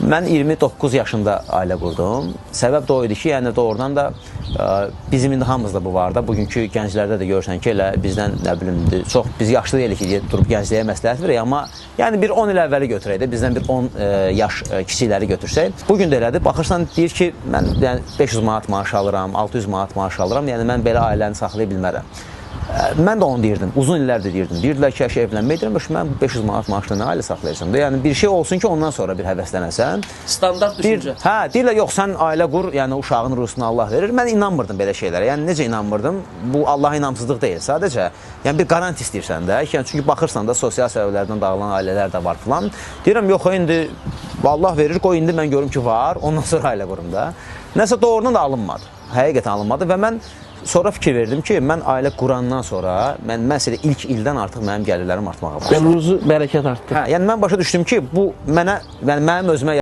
Mən 29 yaşında ailə qurdum. Səbəb də o idi ki, yəni doğrudan da bizim indi hamımızda bu var da. Bugünkü gənclərdə də görürsən ki, elə bizdən nə bilim, çox biz yaşlı deyilik ki, durub gəncliyə məsləhət veririk, amma yəni bir 10 il əvvəli götürək də, bizdən bir 10 yaş kiçikləri götürsək. Bugün də elədir. Baxırsan deyir ki, mən yəni 500 manat maaş alıram, 600 manat maaş alıram. Yəni mən belə ailəni saxlaya bilmərəm. Mən də onu deyirdim, uzun illərdir deyirdim. Deyirdilər ki, evlənmək edirəm, mən 500 manat maaşla nə ailə saxlayacağım. Yəni bir şey olsun ki, ondan sonra bir həvəslənəsən. Standart düşüncə. Hə, deyirlər, yox, sən ailə qur, yəni uşağın ruhsunu Allah verir. Mən inanmırdım belə şeylərə. Yəni necə inanmırdım? Bu Allaha inamsızlıq deyil, sadəcə. Yəni bir garanti istəyirsən də. Yəni çünki baxırsan da sosial səbəblərdən dağılan ailələr də var filan. Deyirəm, yox, indi Allah verir, qoy indi mən görüm ki, var. Ondan sonra ailə qurum da. Nəsə doğrudan da alınmadı. Həqiqətən alınmadı və mən sonra fikir verdim ki, mən ailə qurandan sonra, məsələ ilk ildən artıq mənim gəlirlərim artmağa başladı. Ruzu bərəkət artdı. Hə, yəni mən başa düşdüm ki, bu mənə, yəni mənim özümə